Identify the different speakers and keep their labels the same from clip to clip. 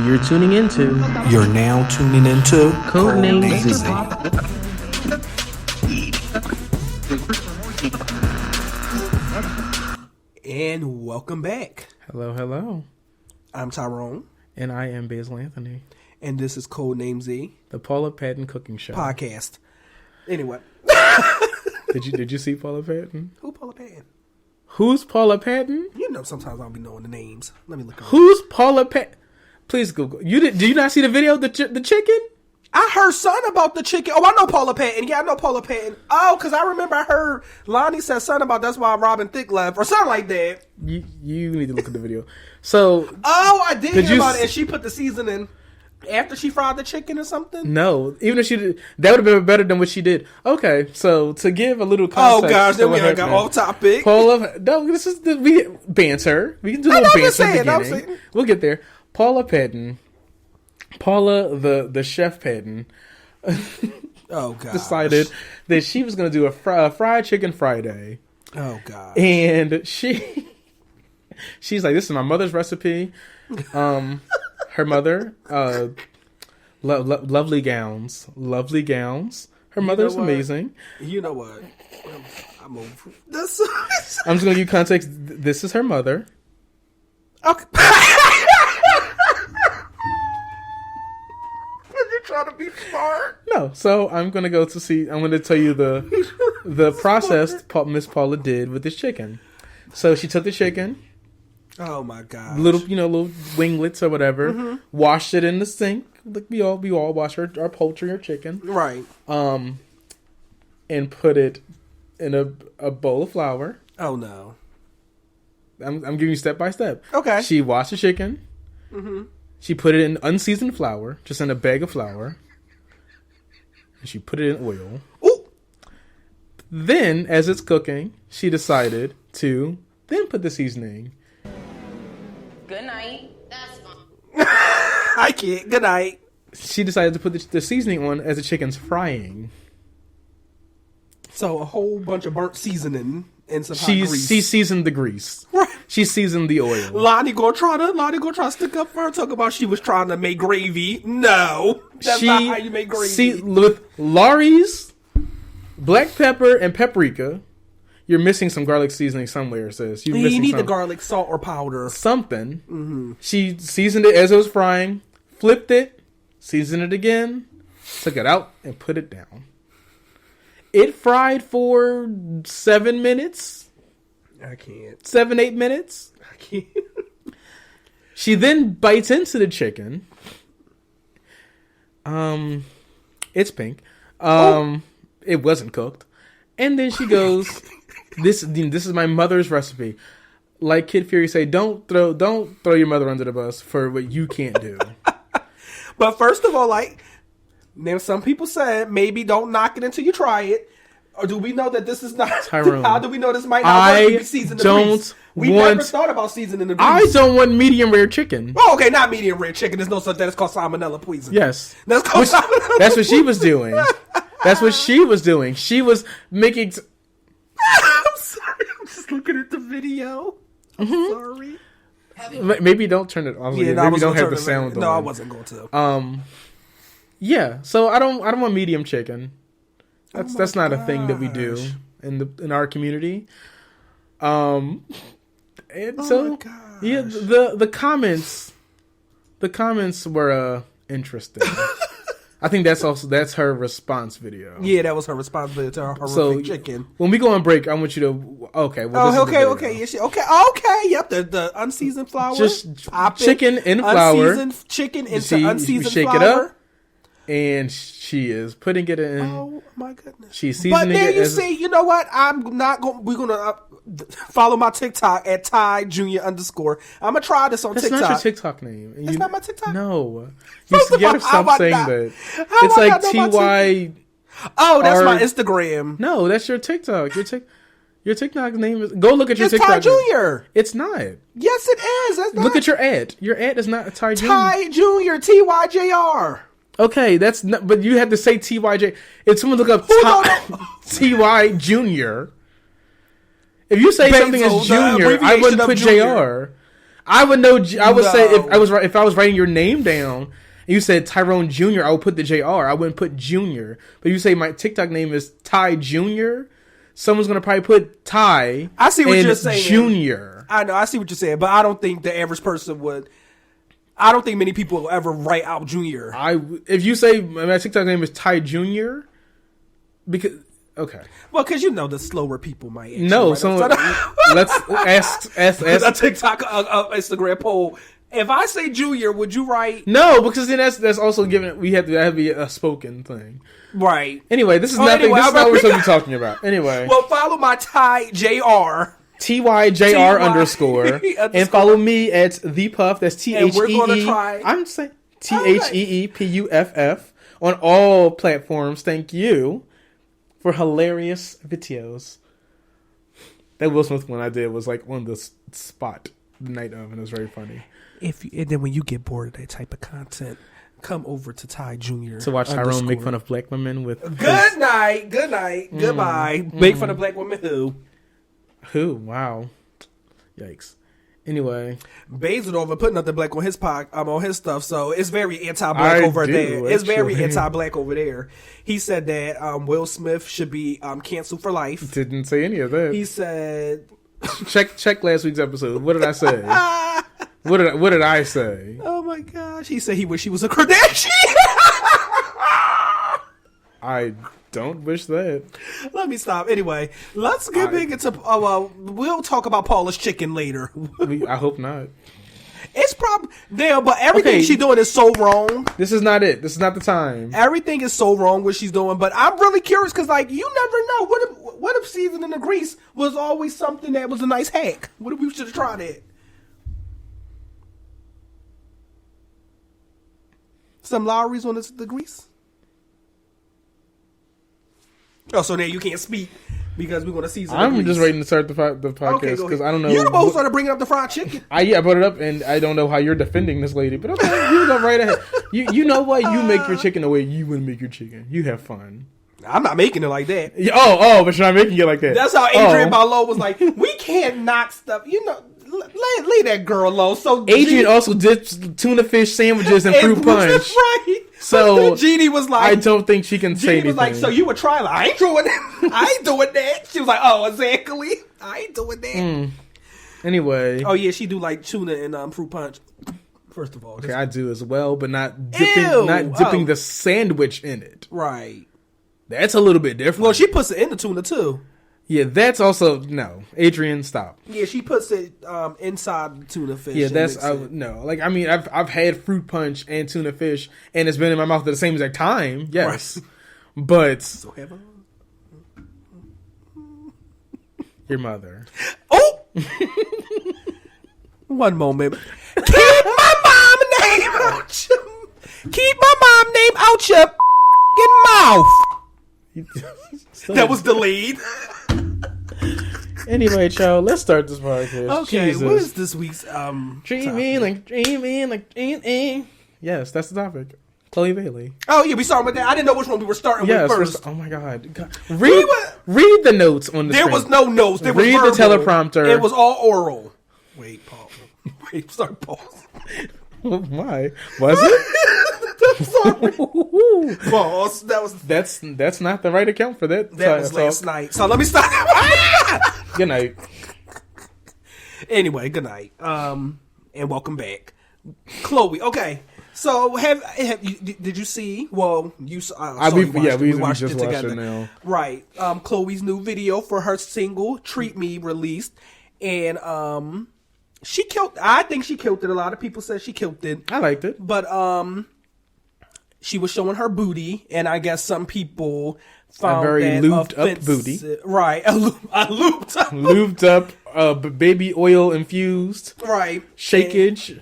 Speaker 1: You're tuning into.
Speaker 2: You're now tuning into
Speaker 1: CodenameZ.
Speaker 2: And welcome back.
Speaker 1: Hello, hello.
Speaker 2: I'm Tyrone.
Speaker 1: And I am Basil Anthony.
Speaker 2: And this is CodenameZ,
Speaker 1: The Paula Patton Cooking Show.
Speaker 2: podcast. Anyway.
Speaker 1: Did you see Paula Patton?
Speaker 2: Who Paula Patton?
Speaker 1: Who's Paula Patton?
Speaker 2: You know, sometimes I'll be knowing the names. Let me look.
Speaker 1: Who's Paula Patton? Please Google. Did you not see the video of the chicken?
Speaker 2: I heard something about the chicken. Oh, I know Paula Patton. Yeah, I know Paula Patton. Oh, because I remember I heard Lonnie said something about that's why Robin Thicke left or something like that.
Speaker 1: You need to look at the video. So.
Speaker 2: Oh, I did hear about it. And she put the seasoning after she fried the chicken or something?
Speaker 1: No. Even if she did, that would have been better than what she did. Okay, so to give a little context.
Speaker 2: Oh, gosh, then we got off topic.
Speaker 1: Paula, no, this is banter. We can do a little banter at the beginning. We'll get there. Paula Patton. Paula, the chef Patton,
Speaker 2: oh god,
Speaker 1: decided that she was going to do a fried chicken Friday.
Speaker 2: Oh god,
Speaker 1: and she's like, "This is my mother's recipe." Her mother, lovely gowns. Her mother's amazing.
Speaker 2: You know what? I'm over this.
Speaker 1: I'm just going to give you context. This is her mother.
Speaker 2: Okay. Trying to be smart.
Speaker 1: No, so I'm gonna I'm gonna tell you the process Miss Paula did with this chicken. So she took the chicken.
Speaker 2: Oh my god!
Speaker 1: Little winglets or whatever. Washed it in the sink. Like we all wash our poultry or chicken.
Speaker 2: Right.
Speaker 1: And put it in a bowl of flour.
Speaker 2: Oh no.
Speaker 1: I'm giving you step by step.
Speaker 2: Okay.
Speaker 1: She washed the chicken. Mm-hmm. She put it in unseasoned flour, just in a bag of flour. And she put it in oil.
Speaker 2: Ooh.
Speaker 1: Then, as it's cooking, she decided to then put the seasoning.
Speaker 3: Good night. That's fine.
Speaker 2: I can't. Good night.
Speaker 1: She decided to put the seasoning on as the chicken's frying.
Speaker 2: So a whole bunch of burnt seasoning and some hot grease.
Speaker 1: She seasoned the grease.
Speaker 2: Right.
Speaker 1: She seasoned the oil.
Speaker 2: Lonnie gonna try to stick up for her, talk about she was trying to make gravy. No, that's not how you make gravy.
Speaker 1: With Laurie's black pepper and paprika, you're missing some garlic seasoning somewhere. It says
Speaker 2: you need the garlic, salt, or powder.
Speaker 1: Something. Mm-hmm. She seasoned it as it was frying, flipped it, seasoned it again, took it out, and put it down. It fried for 7 minutes.
Speaker 2: I can't.
Speaker 1: 7-8 minutes.
Speaker 2: I can't.
Speaker 1: She then bites into the chicken. It's pink. It wasn't cooked. And then she goes, "This is my mother's recipe." Like Kid Fury say, don't throw your mother under the bus for what you can't do.
Speaker 2: But first of all, now some people said maybe don't knock it until you try it. Or do we know that this is not?
Speaker 1: Tyrone,
Speaker 2: how do we know this might not work to be seasoned the grease? We never thought about seasoning the grease.
Speaker 1: I don't want medium rare chicken.
Speaker 2: Oh, okay, not medium rare chicken. There's no such that. It's called salmonella poison.
Speaker 1: Yes,
Speaker 2: that's called salmonella.
Speaker 1: That's what she was doing. That's what she was doing. She was making.
Speaker 2: I'm sorry. I'm just looking at the video. I'm sorry.
Speaker 1: Maybe don't turn it off.
Speaker 2: Yeah,
Speaker 1: maybe don't have the sound on.
Speaker 2: No, I wasn't going to.
Speaker 1: Yeah. So I don't want medium chicken. That's not a thing that we do in our community. And so yeah, the comments were interesting. I think that's her response video.
Speaker 2: Yeah, that was her response video to her horrific chicken.
Speaker 1: When we go on break, I want you to okay.
Speaker 2: Yep, the unseasoned flour,
Speaker 1: just chicken in flour,
Speaker 2: unseasoned chicken into unseasoned
Speaker 1: shake
Speaker 2: flour.
Speaker 1: It up. And she is putting it in.
Speaker 2: Oh my goodness!
Speaker 1: She's seasoning it.
Speaker 2: But then you see, you know what? I'm not going. We're gonna follow my TikTok at Ty Junior _. I'm gonna try this on
Speaker 1: That's
Speaker 2: TikTok.
Speaker 1: That's not your TikTok name.
Speaker 2: It's not my TikTok.
Speaker 1: No, you gotta stop saying that. It's like TY.
Speaker 2: Oh, that's my Instagram.
Speaker 1: No, that's your TikTok. Your TikTok name is. Go look at your TikTok.
Speaker 2: Ty Junior.
Speaker 1: It's not.
Speaker 2: Yes, it is. That's not.
Speaker 1: Look at your ad. Your ad is not Ty Junior.
Speaker 2: Ty Junior. TYJR.
Speaker 1: Okay, that's not, but you have to say TYJ. If someone look up TY Junior, if you say something as Junior, I wouldn't put JR. I would know. I would say
Speaker 2: No.
Speaker 1: if I was writing your name down, and you said Tyrone Jr., I would put the Jr. I wouldn't put Junior. But you say my TikTok name is Ty Jr., someone's gonna probably put Ty.
Speaker 2: I see what
Speaker 1: and
Speaker 2: you're saying.
Speaker 1: Junior.
Speaker 2: I know. I see what you're saying, but I don't think the average person would. I don't think many people will ever write out Junior.
Speaker 1: If you say my TikTok name is Ty Jr., because okay.
Speaker 2: Well, because the slower people might.
Speaker 1: No, someone. Let's ask
Speaker 2: a TikTok, Instagram poll. If I say Junior, would you write?
Speaker 1: No, because then that's also given. We have to be a spoken thing.
Speaker 2: Right.
Speaker 1: Anyway, this is nothing.
Speaker 2: Anyway,
Speaker 1: this is not what we're supposed to be talking about. Anyway.
Speaker 2: Well, follow my Ty JR.
Speaker 1: TYJR_ and follow me at the Puff. That's THEE.
Speaker 2: And we're gonna try.
Speaker 1: I'm saying THEEPUFF on all platforms. Thank you for hilarious videos. That Will Smith one I did was like on the spot the night of, and it was very funny.
Speaker 2: And then when you get bored of that type of content, come over to Ty Jr.
Speaker 1: To watch Tyrone make fun of black women with
Speaker 2: Good night, goodbye. Make fun of black women
Speaker 1: who? Wow. Yikes. Anyway,
Speaker 2: Bezidova put nothing black on his on his stuff, so it's very anti-black over there. It's very anti-black over there. He said that Will Smith should be canceled for life.
Speaker 1: Didn't say any of that.
Speaker 2: He said,
Speaker 1: check last week's episode. What did I say? What did I say?
Speaker 2: Oh my gosh! He said he wished he was a Kardashian.
Speaker 1: I don't wish that.
Speaker 2: Let me stop. Anyway, let's get big into. We'll talk about Paula's chicken later.
Speaker 1: I hope not.
Speaker 2: It's probably there, but everything she's doing is so wrong.
Speaker 1: This is not it. This is not the time.
Speaker 2: Everything is so wrong what she's doing. But I'm really curious because, like, you never know. What if seasoning the grease was always something that was a nice hack? What if we should have tried it? Some Lowry's on the grease. Oh, so now you can't speak because we're going to season.
Speaker 1: I'm just waiting to start the podcast because I don't know.
Speaker 2: You're the one who started bringing up the fried chicken.
Speaker 1: I brought it up, and I don't know how you're defending this lady, but okay, you go right ahead. You know what? You make your chicken the way you would make your chicken. You have fun.
Speaker 2: I'm not making it like that.
Speaker 1: But you're not making it like that.
Speaker 2: That's how Adrian Barlow was like, we can't knock stuff. Leave that girl alone. So
Speaker 1: Adrian also dips tuna fish sandwiches in fruit punch.
Speaker 2: That's right.
Speaker 1: So
Speaker 2: Jeannie was like,
Speaker 1: I don't think she can say anything.
Speaker 2: Was like, so you would try? Like, I ain't doing that. I ain't doing that. She was like, oh, exactly. I ain't doing that.
Speaker 1: Anyway.
Speaker 2: Oh yeah, she do like tuna and fruit punch. First of all,
Speaker 1: okay, I do as well, but not dipping the sandwich in it.
Speaker 2: Right.
Speaker 1: That's a little bit different.
Speaker 2: Well, she puts it in the tuna too.
Speaker 1: Yeah, that's also no. Adrian, stop.
Speaker 2: Yeah, she puts it inside the tuna fish.
Speaker 1: Yeah, that's no. Like I mean, I've had fruit punch and tuna fish, and it's been in my mouth at the same exact time. Yes, right. But
Speaker 2: so have I?
Speaker 1: Your mother.
Speaker 2: Oh, one moment. Keep my mom name out your. Keep my mom name out your mouth. That was delayed.
Speaker 1: Anyway, child, let's start this podcast.
Speaker 2: Okay,
Speaker 1: Jesus.
Speaker 2: what is this week's
Speaker 1: dreaming like dreaming? Yes, that's the topic. Chloe Bailey.
Speaker 2: Oh yeah, we started with that. I didn't know which one we were starting with first.
Speaker 1: Oh my god. Read the notes on the
Speaker 2: There
Speaker 1: screen.
Speaker 2: was no notes. There
Speaker 1: read
Speaker 2: was
Speaker 1: the teleprompter.
Speaker 2: It was all oral. Wait, Paul. Wait, start pause.
Speaker 1: Why? Was it?
Speaker 2: Sorry. Pause.
Speaker 1: That's not the right account for that.
Speaker 2: That was last night. So let me start.
Speaker 1: Good night.
Speaker 2: Anyway, good night. And welcome back, Chloe. Okay, so did you see? Well, you saw.
Speaker 1: We
Speaker 2: watched
Speaker 1: just
Speaker 2: it together.
Speaker 1: It now.
Speaker 2: Right. Chloe's new video for her single "Treat Me" released, and she killed. I think she killed it. A lot of people said she killed it.
Speaker 1: I liked it,
Speaker 2: but she was showing her booty, and I guess some people found
Speaker 1: a very
Speaker 2: that
Speaker 1: lubed
Speaker 2: offensive.
Speaker 1: up booty.
Speaker 2: Right, a lubed up,
Speaker 1: lubed up, baby oil infused.
Speaker 2: Right,
Speaker 1: shakeage,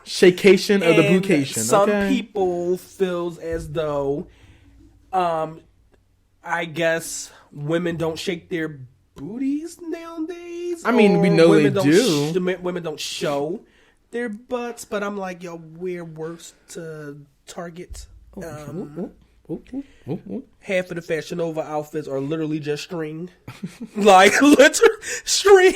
Speaker 1: shakeation of the boocation.
Speaker 2: Some people feels as though, I guess women don't shake their booties nowadays.
Speaker 1: I mean, we know they do.
Speaker 2: Women don't show their butts, but I'm like, yo, we're worse to target.
Speaker 1: Ooh, ooh, ooh, ooh.
Speaker 2: Half of the Fashion Nova outfits are literally just string. Like, literal string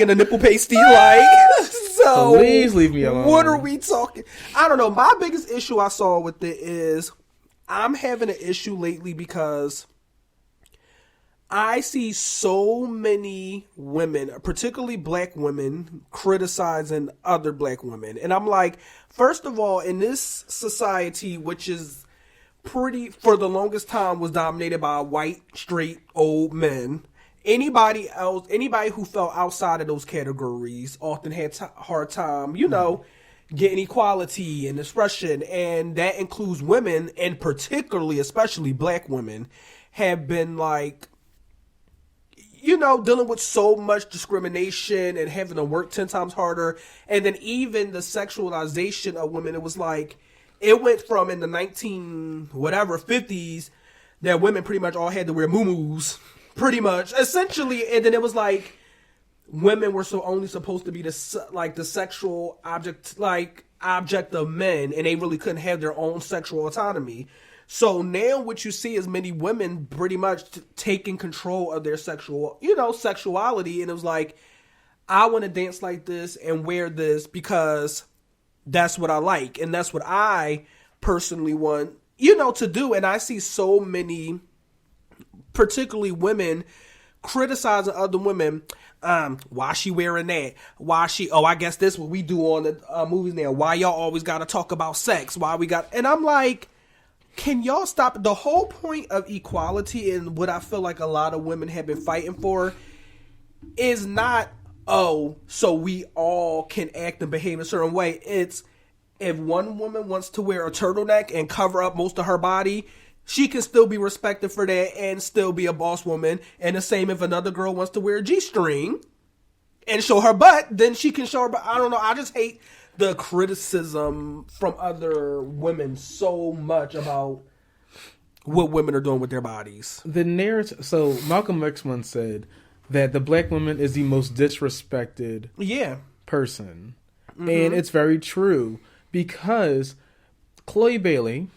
Speaker 2: and a nipple pasty. Like, so.
Speaker 1: Please leave me alone.
Speaker 2: What are we talking? I don't know. My biggest issue I saw with it is I'm having an issue lately because I see so many women, particularly black women, criticizing other black women. And I'm like, first of all, in this society, which is pretty, for the longest time, was dominated by white, straight, old men, anybody else, anybody who fell outside of those categories often had hard time, getting equality and expression. And that includes women, and particularly, especially black women, have been like, dealing with so much discrimination and having to work 10 times harder. And then even the sexualization of women, it was like, it went from in the 50s that women pretty much all had to wear muumuus, pretty much, essentially. And then it was like, women were only supposed to be the sexual object of men, and they really couldn't have their own sexual autonomy. So now what you see is many women pretty much taking control of their sexuality. And it was like, I want to dance like this and wear this because that's what I like. And that's what I personally want, to do. And I see so many, particularly women, criticizing other women. Why she wearing that? I guess this is what we do on the movies now. Why y'all always got to talk about sex? And I'm like, can y'all stop? The whole point of equality and what I feel like a lot of women have been fighting for is not, so we all can act and behave a certain way. It's, if one woman wants to wear a turtleneck and cover up most of her body, she can still be respected for that and still be a boss woman. And the same if another girl wants to wear a G-string and show her butt, then she can show her butt. I don't know. I just hate the criticism from other women so much about what women are doing with their bodies.
Speaker 1: The narrative. So Malcolm X once said that the black woman is the most disrespected person. Mm-hmm. And it's very true because Chloe Bailey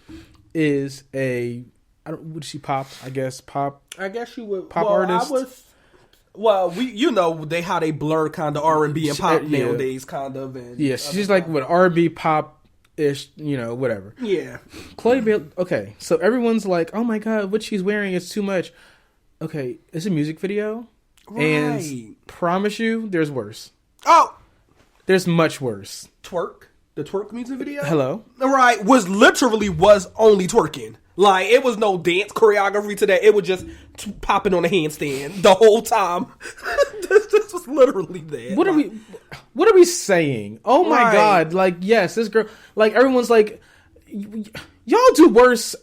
Speaker 1: is would she pop? I guess
Speaker 2: she would.
Speaker 1: Pop artist.
Speaker 2: How they blur kind of R&B and pop nowadays, kind of. And
Speaker 1: she's like what R&B pop-ish, whatever.
Speaker 2: Yeah.
Speaker 1: Chloe Bailey. Okay, so everyone's like, "Oh my god, what she's wearing is too much." Okay, it's a music video,
Speaker 2: right?
Speaker 1: And promise you, there's worse.
Speaker 2: Oh,
Speaker 1: there's much worse.
Speaker 2: The twerk music video.
Speaker 1: Hello.
Speaker 2: Right, was only twerking. Like, it was no dance choreography to that. It was just popping on a handstand the whole time. this was literally that.
Speaker 1: What are we saying? Oh my god! Like, yes, this girl. Like, everyone's like, y'all do worse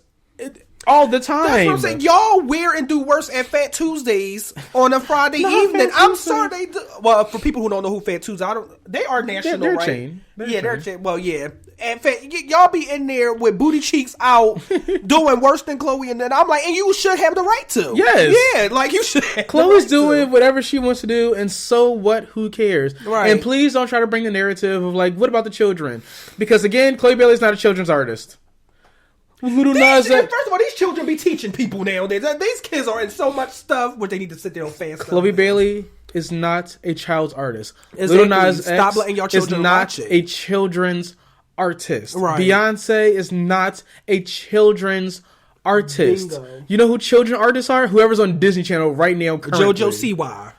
Speaker 1: all the time.
Speaker 2: That's what I'm saying. Y'all wear and do worse at Fat Tuesdays on a Friday evening. I'm sorry they do. Well, for people who don't know who Fat Tuesdays are, they are national,
Speaker 1: they're
Speaker 2: right?
Speaker 1: Chain.
Speaker 2: They're chain. Well, yeah. And y'all be in there with booty cheeks out, doing worse than Chloe, and then I'm like, and you should have the right to.
Speaker 1: Yes.
Speaker 2: Yeah, like you should.
Speaker 1: Chloe's doing whatever she wants to do, and so what? Who cares?
Speaker 2: Right.
Speaker 1: And please don't try to bring the narrative of like, what about the children? Because again, Chloe Bailey's not a children's artist. Little Nas.
Speaker 2: First of all, these children be teaching people nowadays. These kids are in so much stuff where they need to sit there and fast.
Speaker 1: Chloe Bailey is not a child's artist.
Speaker 2: Exactly.
Speaker 1: Little Nas
Speaker 2: Stop letting y'all children
Speaker 1: is not
Speaker 2: watch it.
Speaker 1: a children's artist.
Speaker 2: Right.
Speaker 1: Beyonce is not a children's artist.
Speaker 2: Bingo.
Speaker 1: You know who children artists are? Whoever's on Disney Channel right now currently.
Speaker 2: JoJo Siwa.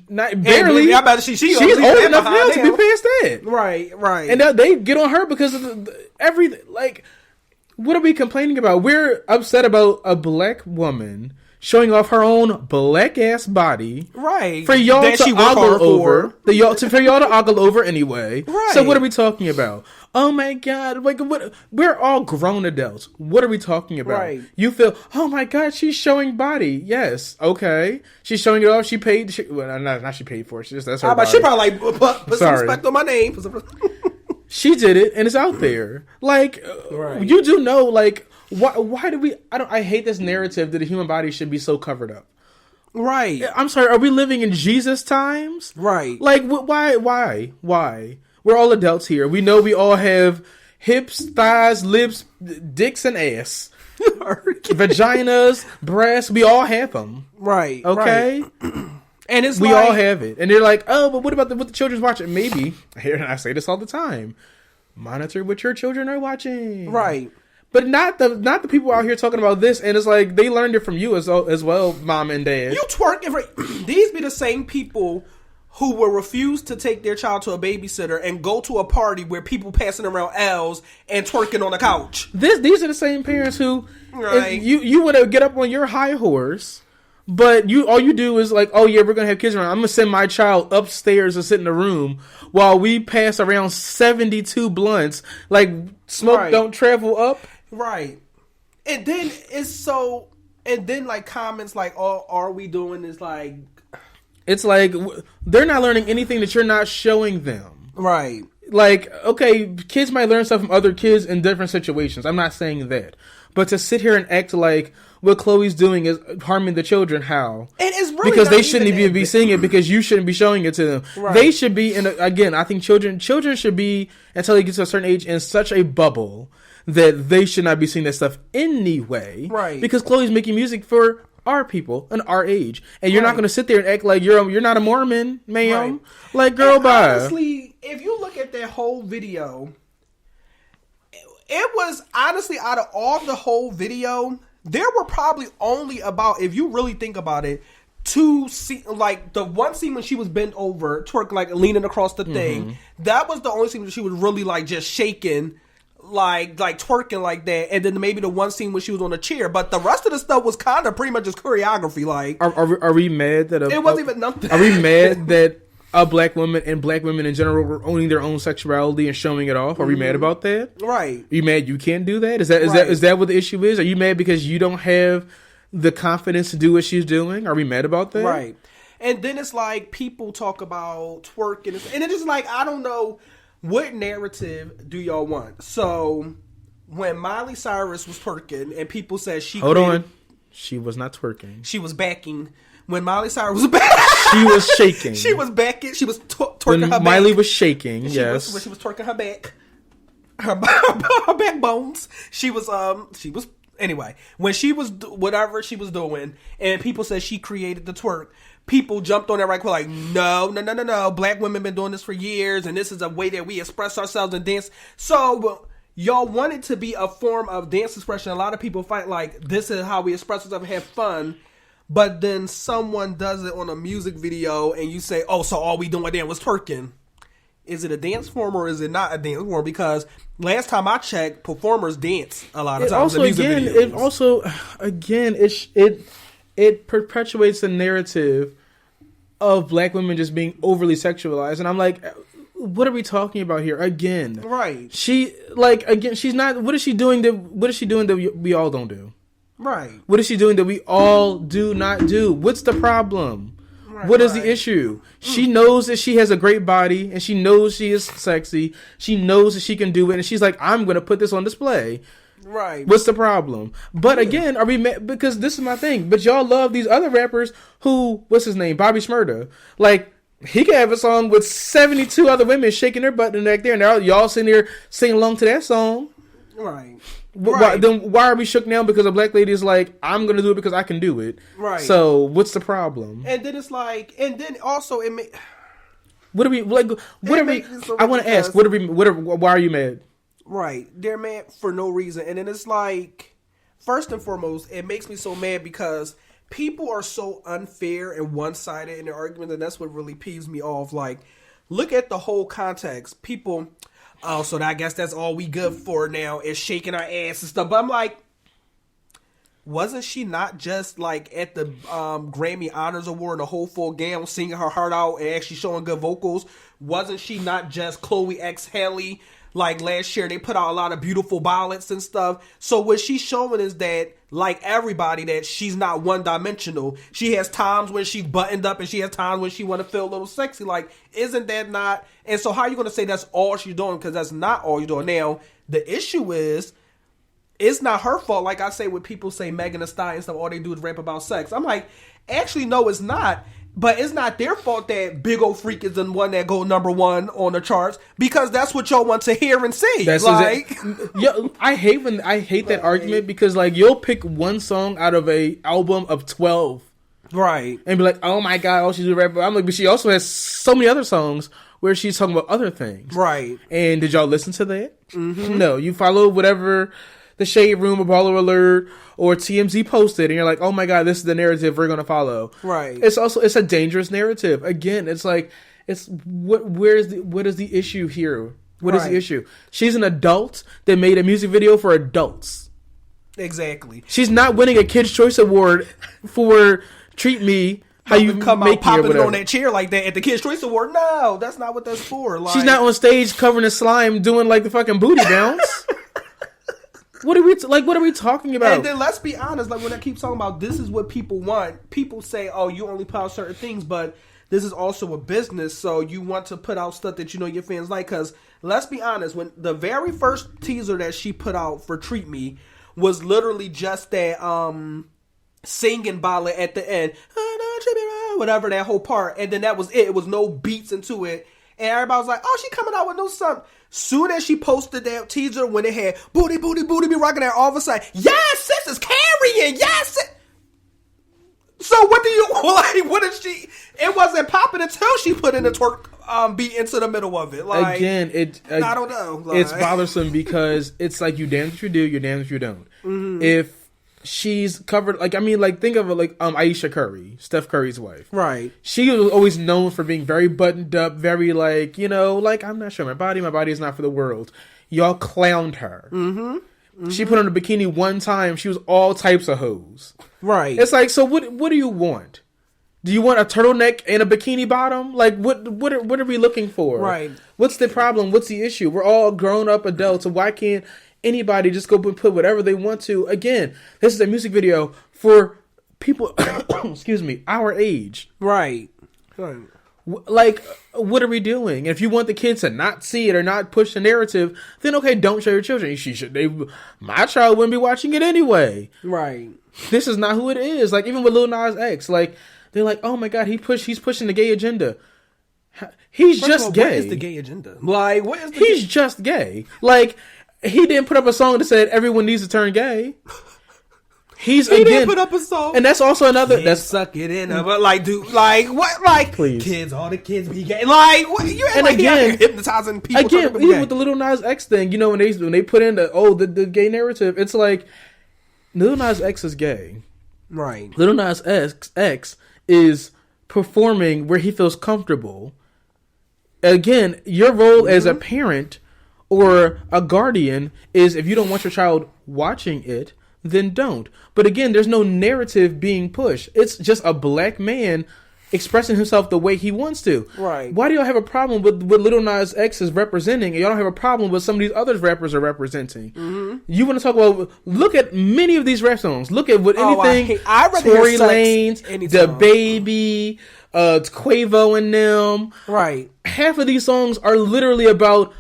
Speaker 1: Not barely.
Speaker 2: I'm about to see she's
Speaker 1: old enough now to be past that.
Speaker 2: Right.
Speaker 1: And they get on her because of everything. Like, what are we complaining about? We're upset about a black woman showing off her own black ass body,
Speaker 2: right?
Speaker 1: For y'all to ogle over, for y'all to ogle over anyway.
Speaker 2: Right.
Speaker 1: So what are we talking about? Oh my god! Like, what? We're all grown adults. What are we talking about?
Speaker 2: Right.
Speaker 1: You feel? Oh my god! She's showing body. Yes. Okay. She's showing it off. She paid. Well, not she paid for it. That's her.
Speaker 2: But she probably like put some respect on my name.
Speaker 1: She did it, and it's out there. Like, you do know, like, why do we... I hate this narrative that the human body should be so covered up.
Speaker 2: Right.
Speaker 1: I'm sorry, are we living in Jesus times?
Speaker 2: Right.
Speaker 1: Like, why? We're all adults here. We know we all have hips, thighs, lips, dicks, and ass. Vaginas, breasts, we all have them.
Speaker 2: Right.
Speaker 1: Okay?
Speaker 2: Right. And it's
Speaker 1: we all have it. And they're like, oh, but what about what the children's watching? Maybe. I say this all the time. Monitor what your children are watching.
Speaker 2: Right.
Speaker 1: But not the people out here talking about this, and it's like they learned it from you as well, mom and dad.
Speaker 2: You twerking for these be the same people who will refuse to take their child to a babysitter and go to a party where people passing around L's and twerking on the couch.
Speaker 1: These are the same parents who
Speaker 2: right.
Speaker 1: you would get up on your high horse, but all you do is like, oh yeah, we're gonna have kids around. I'm gonna send my child upstairs to sit in the room while we pass around 72 blunts. Like smoke
Speaker 2: right.
Speaker 1: don't travel up.
Speaker 2: Right. And then like comments like, "Oh, are we doing this?" Like,
Speaker 1: it's like they're not learning anything that you're not showing them.
Speaker 2: Right.
Speaker 1: Like, okay, kids might learn stuff from other kids in different situations. I'm not saying that, but to sit here and act like what Chloe's doing is harming the children, how?
Speaker 2: And it's really
Speaker 1: because
Speaker 2: they
Speaker 1: shouldn't even be seeing it because you shouldn't be showing it to them.
Speaker 2: Right.
Speaker 1: They should be again. I think children should be until they get to a certain age in such a bubble that they should not be seeing that stuff anyway.
Speaker 2: Right.
Speaker 1: Because Chloe's making music for our people and our age, and you're not going to sit there and act like you're not a Mormon, ma'am.
Speaker 2: Right.
Speaker 1: Like, girl, bye.
Speaker 2: Honestly, if you look at that whole video, it was honestly out of all the whole video, there were probably only about, if you really think about it, like the one scene when she was bent over, twerk like leaning across the thing. That was the only scene where she was really like just shaking. Like twerking like that, and then maybe the one scene when she was on a chair, but the rest of the stuff was kind of pretty much just choreography. Like,
Speaker 1: are we mad that
Speaker 2: it wasn't even nothing?
Speaker 1: Are we mad that a black woman and black women in general were owning their own sexuality and showing it off? Are we mad about that?
Speaker 2: Right? Are
Speaker 1: you mad you can't do that? Is that what the issue is? Are you mad because you don't have the confidence to do what she's doing? Are we mad about that?
Speaker 2: Right. And then it's like people talk about twerking, and it's just like, I don't know. What narrative do y'all want? So, when Miley Cyrus was twerking and people said she...
Speaker 1: Hold on. She was not twerking.
Speaker 2: She was backing. When Miley Cyrus was backing...
Speaker 1: She was shaking.
Speaker 2: She was backing. She was twerking
Speaker 1: when
Speaker 2: her back.
Speaker 1: Miley was shaking,
Speaker 2: when
Speaker 1: yes.
Speaker 2: When she was twerking her back. Her backbones. She was... Anyway, when she was... Whatever she was doing, and people said she created the twerk... People jumped on that right quick like, no. Black women been doing this for years, and this is a way that we express ourselves and dance. So, y'all want it to be a form of dance expression. A lot of people fight like, this is how we express ourselves and have fun. But then someone does it on a music video, and you say, oh, so all we doing there was twerking. Is it a dance form or is it not a dance form? Because last time I checked, performers dance a lot of times in music videos. It perpetuates the narrative of black women just being overly sexualized. And I'm like, what are we talking about here? Again. Right.
Speaker 1: She's not, what is she doing that we all don't do?
Speaker 2: Right.
Speaker 1: What is she doing that we all do not do? What's the problem? Right, what is the issue? She knows that she has a great body and she knows she is sexy. She knows that she can do it. And she's like, I'm going to put this on display.
Speaker 2: Right.
Speaker 1: What's the problem? But again, are we mad? Because this is my thing. But y'all love these other rappers who, what's his name? Bobby Shmurda. Like, he could have a song with 72 other women shaking their butt in the neck there. And y'all sitting there singing along to that song.
Speaker 2: Right.
Speaker 1: Then why are we shook now? Because a black lady is like, I'm going to do it because I can do it.
Speaker 2: Right.
Speaker 1: So what's the problem?
Speaker 2: And then it's like, and then also it may...
Speaker 1: What are we, like, what are we, so I want to ask, why are you mad?
Speaker 2: Right. They're mad for no reason. And then it's like, first and foremost, it makes me so mad because people are so unfair and one-sided in their arguments, and that's what really peeves me off. Like, look at the whole context. People, oh, so I guess that's all we good for now is shaking our ass and stuff. But I'm like, wasn't she not just like at the Grammy Honors Award in a whole full gown singing her heart out and actually showing good vocals? Wasn't she not just Chloe X Haley? Like last year, they put out a lot of beautiful ballads and stuff. So what she's showing is that, like everybody, that she's not one-dimensional. She has times when she's buttoned up and she has times when she want to feel a little sexy. Like, isn't that not? And so how are you going to say that's all she's doing? Because that's not all you're doing. Now, the issue is, it's not her fault. Like I say when people say Megan Thee Stallion and stuff, all they do is rap about sex. I'm like, actually, no, it's not. But it's not their fault that Big Ol' Freak is the one that go number one on the charts because that's what y'all want to hear and see.
Speaker 1: That's
Speaker 2: like,
Speaker 1: I hate that argument because like you'll pick one song out of a album of 12,
Speaker 2: right,
Speaker 1: and be like, oh my god, oh she's a rapper. I'm like, but she also has so many other songs where she's talking about other things,
Speaker 2: right?
Speaker 1: And did y'all listen to that? Mm-hmm. No, you follow whatever the Shade Room or Baller Alert or TMZ posted, and you're like, oh my god, this is the narrative we're gonna follow.
Speaker 2: Right.
Speaker 1: It's a dangerous narrative. Again, it's like what is the issue here? What is the issue? She's an adult that made a music video for adults.
Speaker 2: Exactly.
Speaker 1: She's not winning a Kids' Choice Award for Treat Me How You
Speaker 2: come
Speaker 1: Make
Speaker 2: out popping
Speaker 1: Me
Speaker 2: it on that chair like that at the Kids' Choice Award. No, that's not what that's for. Like,
Speaker 1: she's not on stage covering in slime doing like the fucking booty bounce. What are we talking about?
Speaker 2: And then let's be honest, like when I keep talking about this is what people want, people say, oh, you only put out certain things, but this is also a business, so you want to put out stuff that you know your fans like. Because let's be honest, when the very first teaser that she put out for Treat Me was literally just that singing ballad at the end, whatever, that whole part, and then that was it. It was no beats into it. And everybody was like, oh, she coming out with no something. Soon as she posted that teaser when it had booty, booty, booty be rocking there, all of a sudden, yes, sis is carrying, yes. So what do you, like, what is she, it wasn't popping until she put in the twerk beat into the middle of it. Like,
Speaker 1: again,
Speaker 2: I don't know. Like,
Speaker 1: it's bothersome because it's like you damn if you do, you're damn if you don't. Mm-hmm. If she's covered, like, I mean, like, think of it like Aisha Curry, Steph Curry's wife.
Speaker 2: Right. She
Speaker 1: was always known for being very buttoned up, very like, you know, like, I'm not sure, my body is not for the world. Y'all clowned her. Mm-hmm. Mm-hmm. She put on a bikini one time, she was all types of hoes.
Speaker 2: Right.
Speaker 1: It's like, so what do you want? Do you want a turtleneck and a bikini bottom? Like, what are we looking for?
Speaker 2: Right.
Speaker 1: What's the problem? What's the issue? We're all grown up adults, so why can't anybody just go and put whatever they want to? Again, this is a music video for people, excuse me, our age.
Speaker 2: Right.
Speaker 1: Like, what are we doing? If you want the kids to not see it or not push the narrative, then okay, don't show your children. My child wouldn't be watching it anyway.
Speaker 2: Right.
Speaker 1: This is not who it is. Like, even with Lil Nas X, like, they're like, oh my god, he's pushing the gay agenda. He's
Speaker 2: First
Speaker 1: just
Speaker 2: of all,
Speaker 1: gay.
Speaker 2: What is the gay agenda? Like, what is the
Speaker 1: He's just gay. Like, he didn't put up a song that said everyone needs to turn gay. He didn't
Speaker 2: put up a song,
Speaker 1: and that's also another.
Speaker 2: That's suck it in, but like, dude, like what? Like,
Speaker 1: please,
Speaker 2: kids, all the kids be gay. Like, what? You and like again hypnotizing people.
Speaker 1: Again, even with the Lil Nas X thing, you know, when they put in the gay narrative, it's like Lil Nas X is gay,
Speaker 2: right?
Speaker 1: Lil Nas X is performing where he feels comfortable. Again, your role as a parent or a guardian is if you don't want your child watching it, then don't. But again, there's no narrative being pushed. It's just a black man expressing himself the way he wants to.
Speaker 2: Right.
Speaker 1: Why do y'all have a problem with what Lil Nas X is representing, and y'all don't have a problem with some of these other rappers are representing? Mm-hmm. You want to talk about, look at many of these rap songs. Look at what anything, Tory Lanez, DaBaby, Quavo and them.
Speaker 2: Right.
Speaker 1: Half of these songs are literally about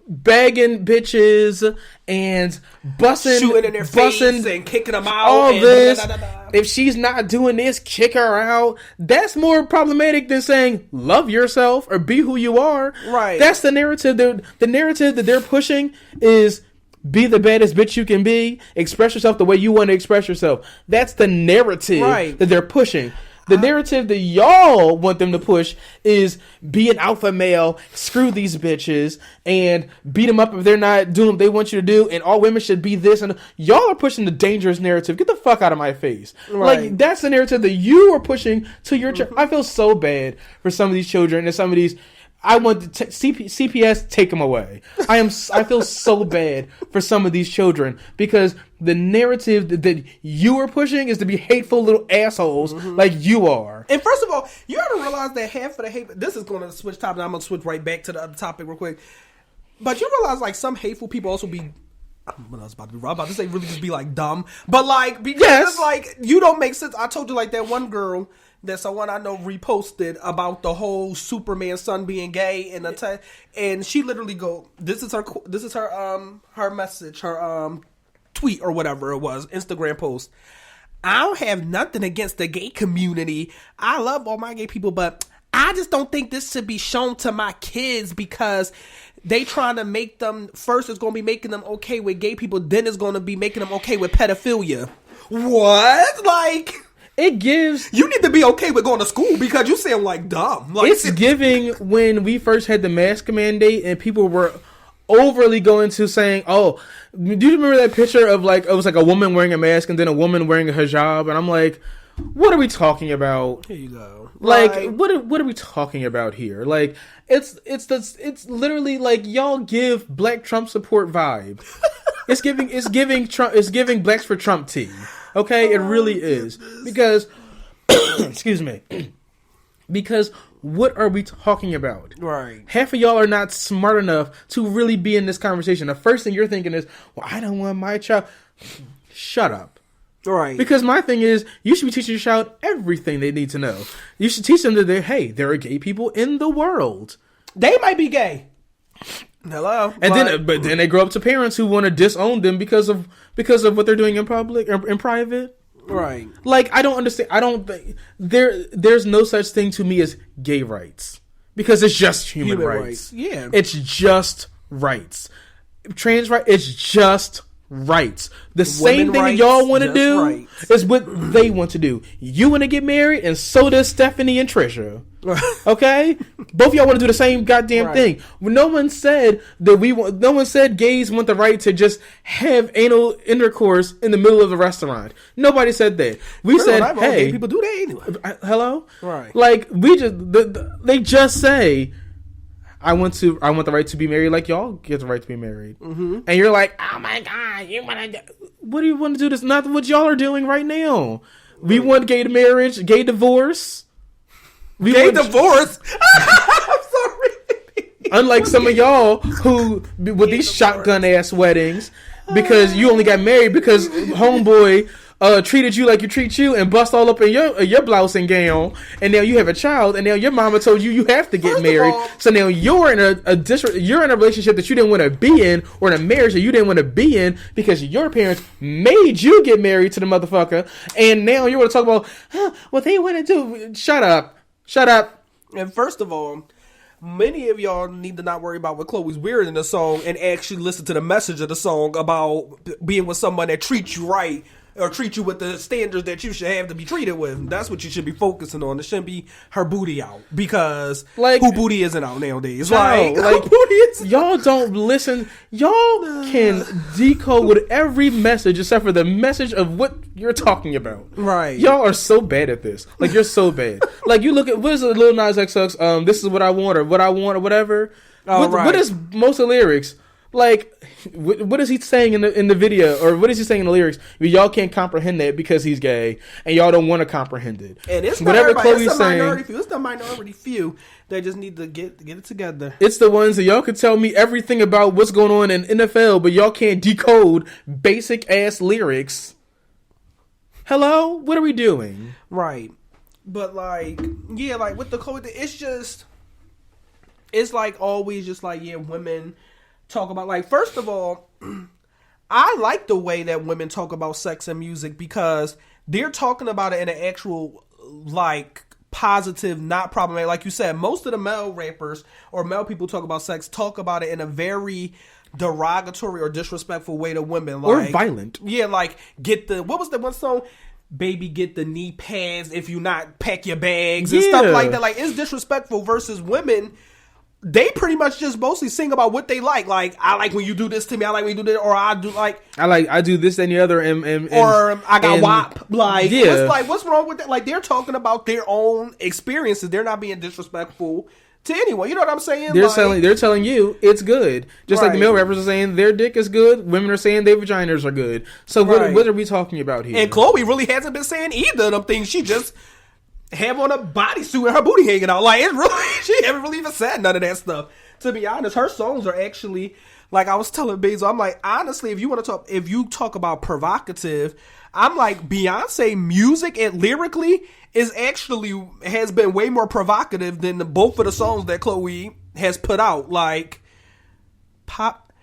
Speaker 1: bagging bitches and
Speaker 2: shooting in their face and kicking them out.
Speaker 1: All this. If she's not doing this, kick her out. That's more problematic than saying love yourself or be who you are.
Speaker 2: Right.
Speaker 1: That's the narrative. The narrative that they're pushing is be the baddest bitch you can be. Express yourself the way you want to express yourself. That's the narrative that they're pushing. The narrative that y'all want them to push is be an alpha male, screw these bitches, and beat them up if they're not doing what they want you to do, and all women should be this. And y'all are pushing the dangerous narrative. Get the fuck out of my face. Right. Like, that's the narrative that you are pushing to your child. I feel so bad for some of these children and some of these. I want to CPS, take them away. I feel so bad for some of these children because the narrative that you are pushing is to be hateful little assholes like you are.
Speaker 2: And first of all, you got to realize that half of the hate. This is going to switch topic. I'm going to switch right back to the other topic real quick. But you realize like some hateful people also be. What I was about to be wrong about this ain't really just be like dumb, but like because it's like you don't make sense. I told you like that one girl. That someone I know reposted about the whole Superman son being gay and she literally this is her message, her tweet or whatever it was, Instagram post. I don't have nothing against the gay community. I love all my gay people, but I just don't think this should be shown to my kids because they trying to make them, first it's going to be making them okay with gay people, then it's going to be making them okay with pedophilia. What? Like,
Speaker 1: it gives...
Speaker 2: You need to be okay with going to school because you sound like dumb. Like,
Speaker 1: it's giving when we first had the mask mandate and people were overly going to saying, oh, do you remember that picture of like, it was like a woman wearing a mask and then a woman wearing a hijab? And I'm like, what are we talking about?
Speaker 2: Here you go.
Speaker 1: Like, what are we talking about here? Like, it's literally like y'all give Black Trump support vibe. It's giving Trump, it's giving Blacks for Trump tea. Okay, it really is. Because excuse me. Because what are we talking about?
Speaker 2: Right.
Speaker 1: Half of y'all are not smart enough to really be in this conversation. The first thing you're thinking is, well, I don't want my child. Shut up.
Speaker 2: Right.
Speaker 1: Because my thing is, you should be teaching your child everything they need to know. You should teach them that there are gay people in the world.
Speaker 2: They might be gay. Hello.
Speaker 1: And but then they grow up to parents who want to disown them because of what they're doing in public or in private.
Speaker 2: Right.
Speaker 1: Like, I don't understand. I don't think there's no such thing to me as gay rights because it's just human rights.
Speaker 2: Yeah.
Speaker 1: It's just rights. Trans rights, it's just rights. The same thing that y'all want to do is what they want to do. You want to get married, and so does Stephanie and Trisha. Okay, both of y'all want to do the same goddamn thing. No one said that no one said gays want the right to just have anal intercourse in the middle of the restaurant. Nobody said that. We said, hey,
Speaker 2: gay people do that anyway.
Speaker 1: Hello,
Speaker 2: right?
Speaker 1: Like they just say, I want the right to be married like y'all get the right to be married. Mm-hmm. And you're like, oh my God, what do you want to do? That's not what y'all are doing right now. We want gay marriage, gay divorce.
Speaker 2: Divorce? I'm sorry.
Speaker 1: Unlike some of y'all who, with these shotgun ass weddings, because you only got married because homeboy treated you like you treat you and bust all up in your blouse and gown, and now you have a child, and now your mama told you have to get married. So now you're in you're in a relationship that you didn't want to be in, or in a marriage that you didn't want to be in because your parents made you get married to the motherfucker, and now you want to talk about what they want to do. Shut up.
Speaker 2: And first of all, many of y'all need to not worry about what Chloe's wearing in the song and actually listen to the message of the song about being with someone that treats you right or treat you with the standards that you should have to be treated with. That's what you should be focusing on. It shouldn't be her booty out, because who booty isn't out nowadays? Like booty is
Speaker 1: y'all don't listen. Y'all can decode with every message except for the message of what you're talking about.
Speaker 2: Right.
Speaker 1: Y'all are so bad at this. Like, you're so bad. Like, you look at, what is it, Lil Nas X sucks, this is what I want, or what I want, or whatever. What is most of the lyrics? Like, what is he saying in the video, or what is he saying in the lyrics? Y'all can't comprehend that because he's gay, and y'all don't want to comprehend it.
Speaker 2: And it's whatever Chloe's saying. It's the minority few that just need to get it together.
Speaker 1: It's the ones that y'all could tell me everything about what's going on in NFL, but y'all can't decode basic ass lyrics. Hello, what are we doing?
Speaker 2: Right, but like, yeah, like with the Chloe, it's like always just like, yeah, women talk about, like, first of all, I like the way that women talk about sex and music because they're talking about it in an actual, like, positive, not problematic. Like you said, most of the male rappers or male people talk about it in a very derogatory or disrespectful way to women. Like,
Speaker 1: or violent.
Speaker 2: Yeah, like, what was the one song? Baby, get the knee pads. If you not, pack your bags and stuff like that. Like, it's disrespectful versus women. They pretty much just mostly sing about what they like. Like, I like when you do this to me. I like when you do that. Or I do this and the other. Or I got WAP. Like, what's wrong with that? Like, they're talking about their own experiences. They're not being disrespectful to anyone. You know what I'm saying?
Speaker 1: They're telling you it's good. Just like the male rappers are saying their dick is good. Women are saying their vaginas are good. So what are we talking about here?
Speaker 2: And Chloe really hasn't been saying either of them things. She just have on a bodysuit and her booty hanging out. Like, it's really, she haven't really even said none of that stuff. To be honest, her songs are actually, like I was telling Basil, I'm like, honestly, if you talk about provocative, I'm like, Beyonce music and lyrically has been way more provocative than both of the songs that Chloe has put out. Like, Pop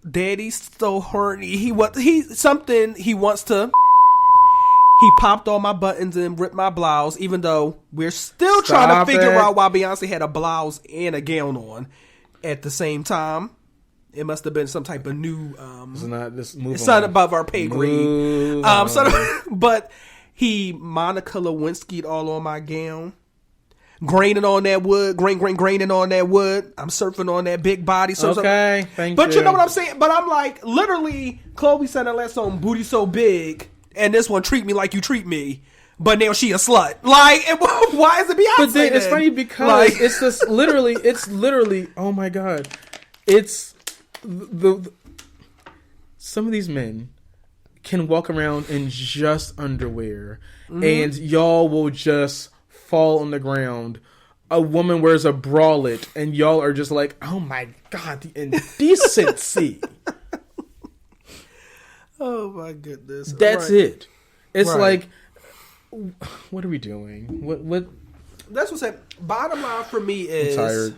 Speaker 2: Daddy's so horny. He wants to. He popped all my buttons and ripped my blouse, even though we're still trying to figure out why Beyonce had a blouse and a gown on at the same time. It must have been some type of new. It's not above our pay grade. But he Monica Lewinsky'd all on my gown. Graining on that wood, graining on that wood. I'm surfing on that big body.
Speaker 1: Okay, thank you.
Speaker 2: But you know what I'm saying? But I'm like, literally, Chloe said that last song, Booty So Big, and this one, Treat Me Like You Treat Me. But now she a slut. Like, why is it Beyonce?
Speaker 1: But then it's funny because it's just literally, oh my God. It's some of these men can walk around in just underwear, and y'all will just fall on the ground. A woman wears a bralette, and y'all are just like, oh my God, the indecency.
Speaker 2: Oh my goodness.
Speaker 1: That's it. It's like, what are we doing? What?
Speaker 2: That's what's happening. Bottom line for me is,
Speaker 1: I'm tired.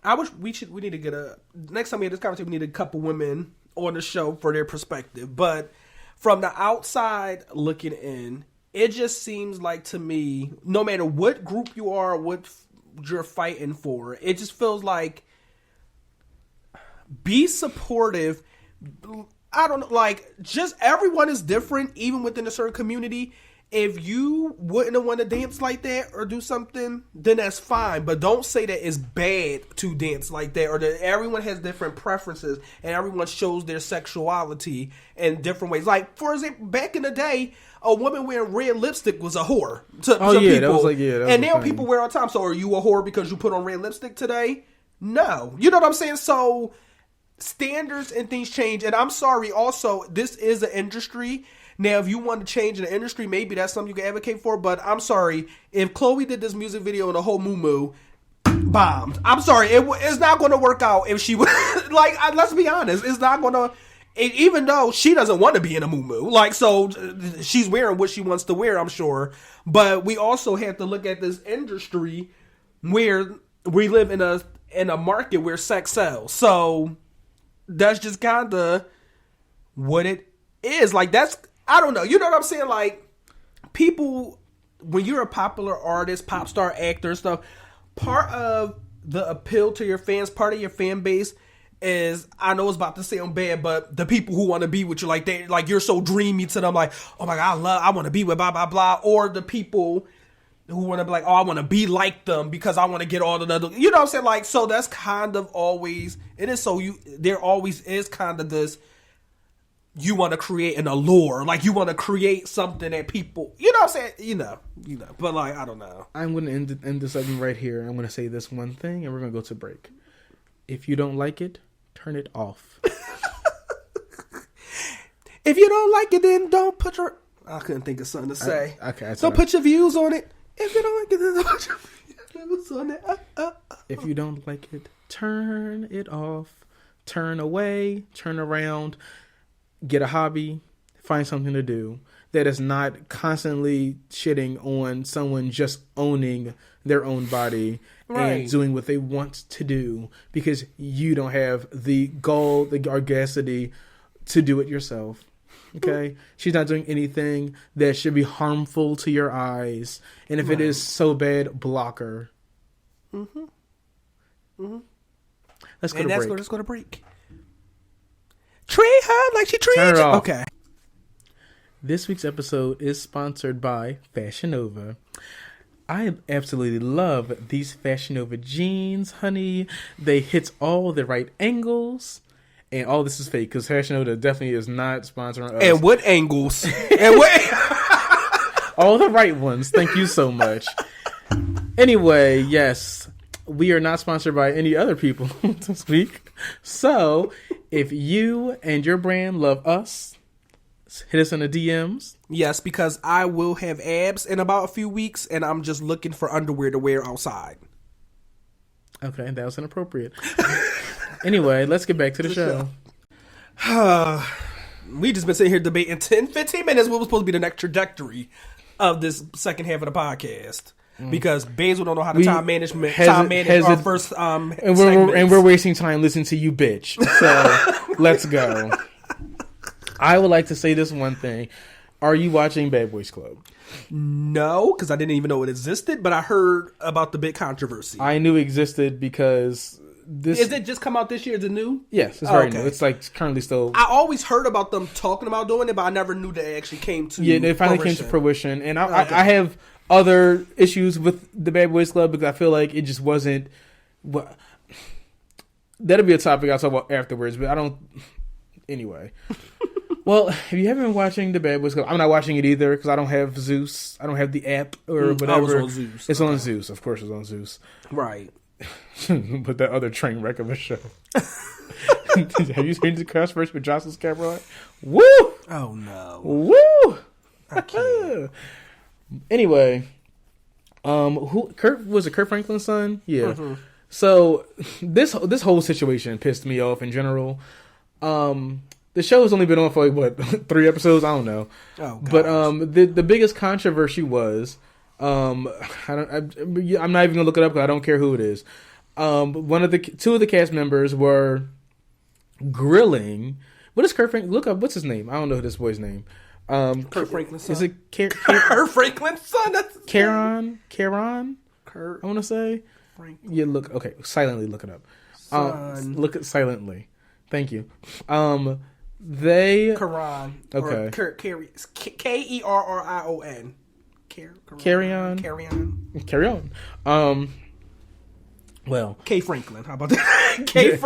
Speaker 2: I wish we need to get next time we have this conversation, we need a couple women on the show for their perspective. But from the outside looking in, it just seems like to me, no matter what group you are, what you're fighting for, it just feels like be supportive. I don't know, like, just everyone is different, even within a certain community. If you wouldn't want to dance like that or do something, then that's fine. But don't say that it's bad to dance like that, or that everyone has different preferences and everyone shows their sexuality in different ways. Like, for example, back in the day, a woman wearing red lipstick was a whore to people.
Speaker 1: That was like,
Speaker 2: and now people wear it all the time. So are you a whore because you put on red lipstick today? No. You know what I'm saying? So standards and things change. And I'm sorry, also, this is an industry. Now, if you want to change the industry, maybe that's something you can advocate for. But I'm sorry, if Chloe did this music video and the whole moo bombed, I'm sorry, it's not going to work out if she would. Like, let's be honest, it's not going to. Even though she doesn't want to be in a moo, like, so she's wearing what she wants to wear, I'm sure. But we also have to look at this industry where we live in a market where sex sells. So that's just kind of what it is. Like, that's. I don't know. You know what I'm saying? Like, people, when you're a popular artist, pop star, actor, and stuff, part of the appeal to your fans, part of your fan base is, I know it's about to sound bad, but the people who want to be with you, like, they, like, you're so dreamy to them, like, oh my God, I want to be with blah, blah, blah. Or the people who want to be like, oh, I want to be like them because I want to get all the other, you know what I'm saying? Like, so that's kind of always, it is so, there always is kind of this, you want to create an allure, like you want to create something that people, you know what I'm saying? You know, but like, I don't know.
Speaker 1: I'm going to end this segment right here. I'm going to say this one thing and we're going to go to break. If you don't like it, turn it off.
Speaker 2: If you don't like it, then don't put your, I couldn't think of something to say.
Speaker 1: Okay.
Speaker 2: Don't put your views on it. If you don't like it, then don't put your views on it.
Speaker 1: If you don't like it, turn it off. Turn away, turn around. Get a hobby, find something to do that is not constantly shitting on someone just owning their own body and doing what they want to do because you don't have the gall, the audacity to do it yourself. Okay? She's not doing anything that should be harmful to your eyes. And if it is so bad, block her. Let's go to break.
Speaker 2: Let's go to break. Treat her like she treats you. Okay.
Speaker 1: This week's episode is sponsored by Fashion Nova. I absolutely love these Fashion Nova jeans, honey. They hit all the right angles. And all this is fake because Fashion Nova definitely is not sponsoring us.
Speaker 2: And what angles?
Speaker 1: All the right ones. Thank you so much. Anyway, yes. We are not sponsored by any other people this week. So, if you and your brand love us, hit us in the DMs.
Speaker 2: Yes, because I will have abs in about a few weeks, and I'm just looking for underwear to wear outside.
Speaker 1: Okay, that was inappropriate. Anyway, let's get back to the show.
Speaker 2: We just been sitting here debating 15 minutes what was supposed to be the next trajectory of this second half of the podcast. Because Basil don't know how to time manage our first
Speaker 1: and we're wasting time listening to you bitch. So let's go. I would like to say this one thing. Are you watching Bad Boys Club?
Speaker 2: No, because I didn't even know it existed, but I heard about the big controversy.
Speaker 1: I knew it existed because this...
Speaker 2: Is it just come out this year? Is it new?
Speaker 1: Yes, it's very new. It's like currently still...
Speaker 2: I always heard about them talking about doing it, but I never knew that it actually came to
Speaker 1: Yeah, it finally came to fruition. And I have other issues with the Bad Boys Club because I feel like it just wasn't... That'll be a topic I'll talk about afterwards, but I don't... Anyway... Well, if you haven't been watching the Bad Boys Club, I'm not watching it either because I don't have Zeus. I don't have the app or whatever.
Speaker 2: It's on Zeus.
Speaker 1: It's on Zeus. Of course it's on Zeus.
Speaker 2: Right.
Speaker 1: But that other train wreck of a show. Have you seen the crash first with Jocelyn's camera? Woo!
Speaker 2: Oh, no.
Speaker 1: Woo!
Speaker 2: I can't.
Speaker 1: Anyway, was it Kurt Franklin's son? Yeah. Mm-hmm. So this whole situation pissed me off in general. The show has only been on for like, what, 3 episodes? I don't know.
Speaker 2: Oh, gosh.
Speaker 1: But the biggest controversy was I'm not even gonna look it up because I don't care who it is. Two of the cast members were grilling. What is Kurt Franklin? Look up what's his name. I don't know this boy's name.
Speaker 2: Kurt Franklin's son.
Speaker 1: Is it
Speaker 2: Kurt Franklin's son? That's
Speaker 1: Caron?
Speaker 2: Kurt.
Speaker 1: I want to say.
Speaker 2: Franklin.
Speaker 1: Yeah, look. Okay, silently look it up. Look at silently. Thank you.
Speaker 2: Karan.
Speaker 1: Okay.
Speaker 2: Kerrion.
Speaker 1: Carry on. Well,
Speaker 2: K. Franklin. How about that? K.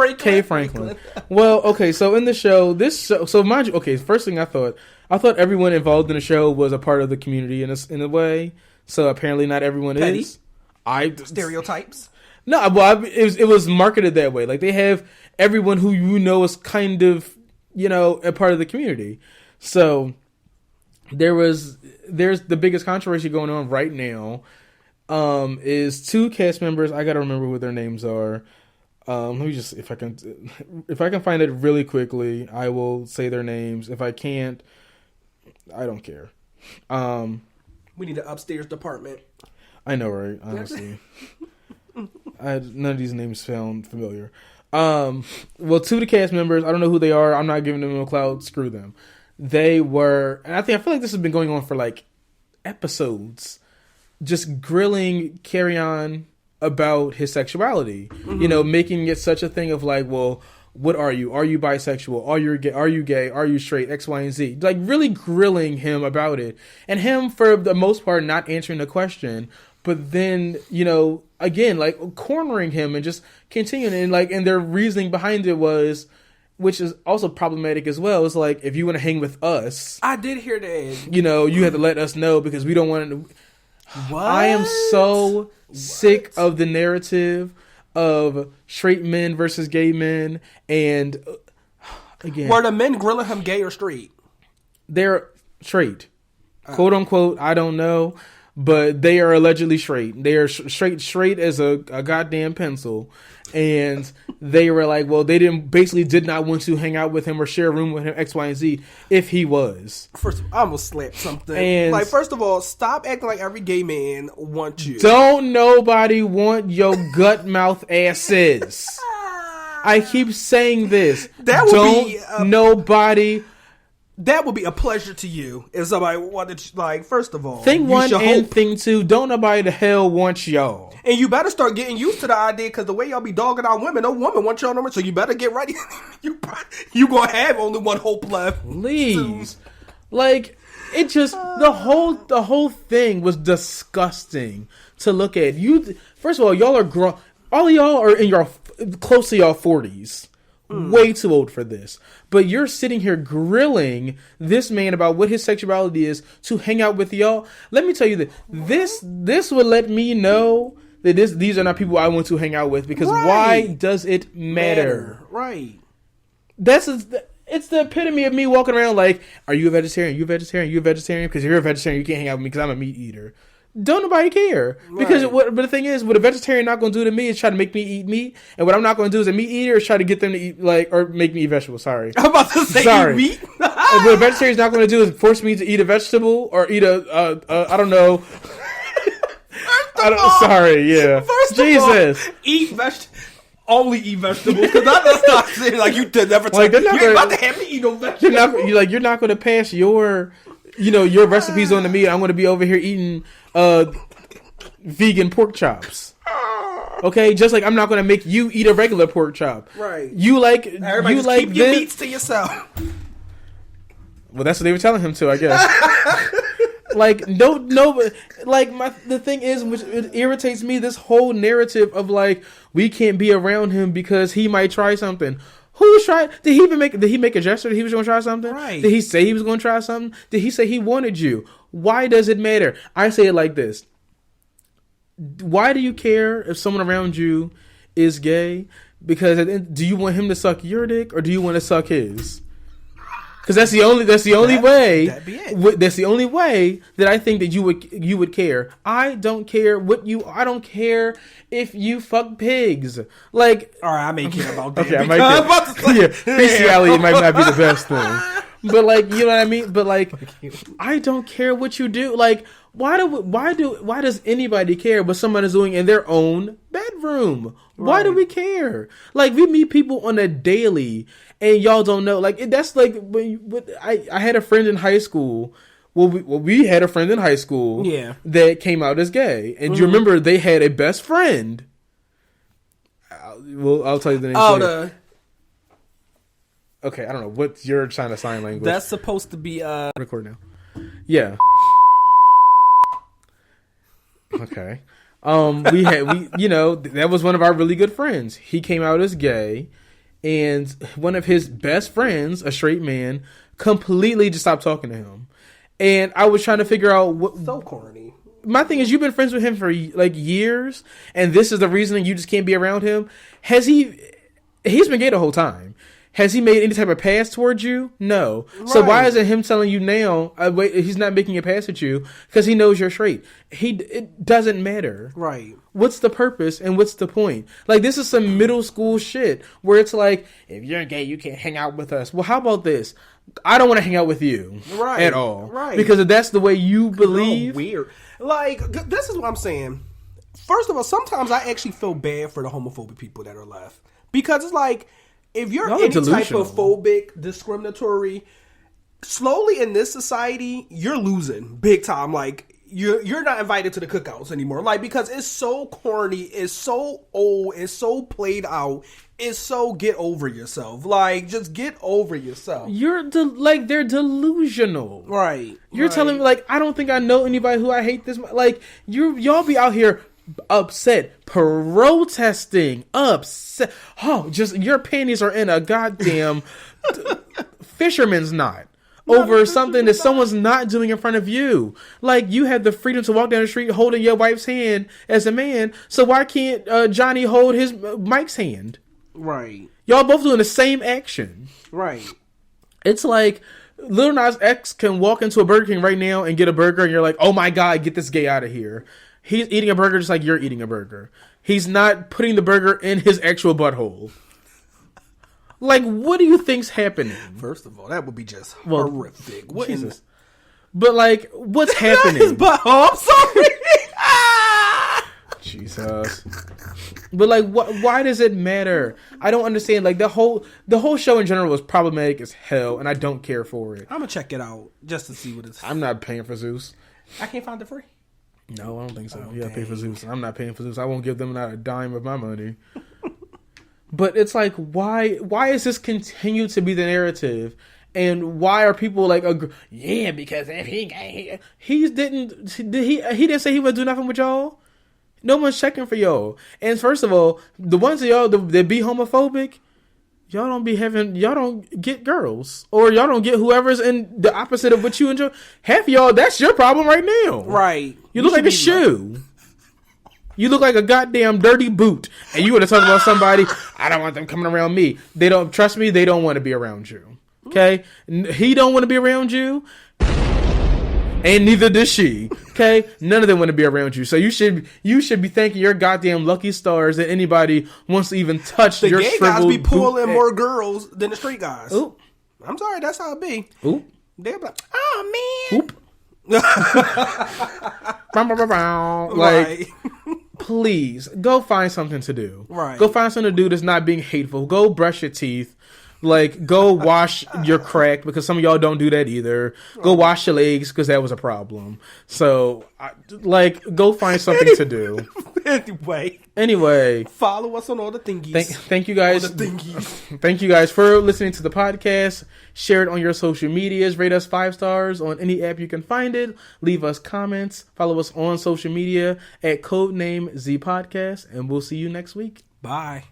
Speaker 2: Franklin.
Speaker 1: Well, okay. So in the show, so mind you, okay. First thing I thought everyone involved in the show was a part of the community in a way. So apparently not everyone is.
Speaker 2: Stereotypes.
Speaker 1: No, well, it was marketed that way. Like they have everyone who you know is kind of, a part of the community. So there's the biggest controversy going on right now. Is 2 cast members. I gotta remember what their names are. Let me just if I can find it really quickly, I will say their names. If I can't, I don't care.
Speaker 2: We need an upstairs department.
Speaker 1: I know, right? Honestly. None of these names sound familiar. Well, 2 of the cast members, I don't know who they are. I'm not giving them no clout. Screw them. They were, and I feel like this has been going on for like episodes, just grilling Carry-On about his sexuality. Mm-hmm. Making it such a thing of like, well, what are you? Are you bisexual? Are you gay? Are you gay? Are you straight? X, Y, and Z. Like really grilling him about it, and him for the most part not answering the question. But then, again, like cornering him and just continuing and their reasoning behind it was, which is also problematic as well. It's like, if you want to hang with us,
Speaker 2: I did hear that.
Speaker 1: You have to let us know because we don't want to. What? I am so sick of the narrative of straight men versus gay men. And again,
Speaker 2: were the men grilling him gay or straight?
Speaker 1: They're straight, quote unquote. I don't know. But they are allegedly straight. They are straight as a goddamn pencil. And they were like, well, they did not want to hang out with him or share a room with him, X, Y, and Z, if he was.
Speaker 2: First, I almost slapped something. And first of all, stop acting like every gay man wants you.
Speaker 1: Don't nobody want your gut mouth asses. I keep saying this. Nobody.
Speaker 2: That would be a pleasure to you if somebody wanted to, first of all.
Speaker 1: Thing 1 and thing 2, don't nobody the hell want y'all.
Speaker 2: And you better start getting used to the idea because the way y'all be dogging out women, no woman wants y'all no more, so you better get ready. you going to have only one hope left.
Speaker 1: Please. It just, the whole thing was disgusting to look at. First of all, y'all are grown. All of y'all are in close to y'all 40s. Way too old for this. But you're sitting here grilling this man about what his sexuality is to hang out with y'all. Let me tell you that this would let me know that these are not people I want to hang out with because why does it matter?
Speaker 2: Right.
Speaker 1: It's the epitome of me walking around like, are you a vegetarian? You a vegetarian? You a vegetarian? Because if you're a vegetarian, you can't hang out with me because I'm a meat eater. Don't nobody care. Because but the thing is, what a vegetarian not going to do to me is try to make me eat meat. And what I'm not going to do as a meat eater is try to get them to eat, or make me eat vegetables. Sorry.
Speaker 2: I'm about to say meat.
Speaker 1: What a vegetarian's not going to do is force me to eat a vegetable or eat I don't know. Sorry, yeah.
Speaker 2: First of all, eat vegetables. only eat vegetables because that's not saying like you did never.
Speaker 1: Like,
Speaker 2: you ain't about to have me eat no vegetables.
Speaker 1: You're not going to pass your recipes on to me. I'm going to be over here eating vegan pork chops. Okay, just like I'm not going to make you eat a regular pork chop.
Speaker 2: Right.
Speaker 1: Everybody
Speaker 2: just keep your meats to yourself.
Speaker 1: Well, that's what they were telling him to, I guess. Like, no, like, the thing is, which it irritates me, this whole narrative of, like, we can't be around him because he might try something. Who was trying? Did he make a gesture that he was going to try something?
Speaker 2: Right.
Speaker 1: Did he say he was going to try something? Did he say he wanted you? Why does it matter? I say it like this. Why do you care if someone around you is gay? Because do you want him to suck your dick or do you want to suck his? Because that's the only way. That's the only way that I think that you would care. I don't care I don't care if you fuck pigs. Like,
Speaker 2: all right, I may care about that.
Speaker 1: Okay, I might care. Yeah, bestiality might not be the best thing, but like, you know what I mean. But like, I don't care what you do. Like, why does anybody care what someone is doing in their own bedroom? Why do we care? Like, we meet people on a daily, and y'all don't know. Like, that's like I had a friend in high school. Well, we had a friend in high school, that came out as gay, and you remember they had a best friend. I'll tell you the name. Okay, I don't know what you're trying to sign language.
Speaker 2: That's supposed to be
Speaker 1: record now. Yeah. Okay. That was one of our really good friends. He came out as gay, and one of his best friends, a straight man, completely just stopped talking to him. And I was trying to figure out what.
Speaker 2: So corny.
Speaker 1: My thing is, you've been friends with him for like years, and this is the reason you just can't be around him. He's been gay the whole time. Has he made any type of pass towards you? No. Right. So why isn't him telling you now? He's not making a pass at you because he knows you're straight. It doesn't matter.
Speaker 2: Right.
Speaker 1: What's the purpose and what's the point? Like, this is some middle school shit where it's like, if you're gay, you can't hang out with us. Well, how about this? I don't want to hang out with you at all.
Speaker 2: Right.
Speaker 1: Because if that's the way you believe.
Speaker 2: Weird. Like, this is what I'm saying. First of all, sometimes I actually feel bad for the homophobic people that are left. Because it's like, if you're any type of phobic, discriminatory, slowly in this society, you're losing big time. Like, you're not invited to the cookouts anymore. Like, because it's so corny, it's so old, it's so played out, it's so get over yourself. Like, just get over yourself.
Speaker 1: They're delusional.
Speaker 2: Right.
Speaker 1: You're telling me, like, I don't think I know anybody who I hate this much. Like, y'all be out here upset, protesting, upset. Oh, just your panties are in a goddamn fisherman's knot over something that someone's not doing in front of you. Like, you have the freedom to walk down the street holding your wife's hand as a man, so why can't Johnny hold his Mike's hand?
Speaker 2: Right.
Speaker 1: Y'all both doing the same action.
Speaker 2: Right.
Speaker 1: It's like Lil Nas X can walk into a Burger King right now and get a burger, and you're like, oh my God, get this gay out of here. He's eating a burger just like you're eating a burger. He's not putting the burger in his actual butthole. Like, what do you think's happening?
Speaker 2: First of all, that would be just horrific.
Speaker 1: Jesus. But, like, what's happening?
Speaker 2: His butthole. I'm sorry.
Speaker 1: Jesus. But, like, why does it matter? I don't understand. Like, the whole show in general was problematic as hell, and I don't care for it.
Speaker 2: I'm gonna check it out just to see what it's.
Speaker 1: I'm not paying for Zeus.
Speaker 2: I can't find it free.
Speaker 1: No, I don't think so. You gotta pay for Zeus. I'm not paying for Zeus. I won't give them not a dime of my money. But it's like, why is this continue to be the narrative? And why are people like, because if he gay, he didn't say he would do nothing with y'all. No one's checking for y'all. And first of all, the ones of y'all that be homophobic, y'all don't get girls, or y'all don't get whoever's in the opposite of what you enjoy. Half of y'all, that's your problem right now.
Speaker 2: Right.
Speaker 1: You look like a shoe. You look like a goddamn dirty boot. And you want to talk about somebody, I don't want them coming around me. They don't, trust me, they don't want to be around you. Okay? He don't want to be around you. And neither does she. Okay? None of them want to be around you. So you should be thanking your goddamn lucky stars that anybody wants to even touch your shriveled. The gay guys be
Speaker 2: pulling more girls than the straight guys.
Speaker 1: Oop.
Speaker 2: I'm sorry, that's how it be.
Speaker 1: Oop.
Speaker 2: They're like, oh man.
Speaker 1: Oop. Like,
Speaker 2: right.
Speaker 1: please go find something to do.
Speaker 2: Right.
Speaker 1: Go find something to do that's not being hateful. Go brush your teeth. Like, go wash your crack, because some of y'all don't do that either. Go wash your legs, because that was a problem. So, go find something to do. Anyway.
Speaker 2: Follow us on all the thingies.
Speaker 1: Thank you guys.
Speaker 2: All the thingies.
Speaker 1: Thank you guys for listening to the podcast. Share it on your social medias. Rate us 5 stars on any app you can find it. Leave us comments. Follow us on social media at CodenameZ Podcast. And we'll see you next week.
Speaker 2: Bye.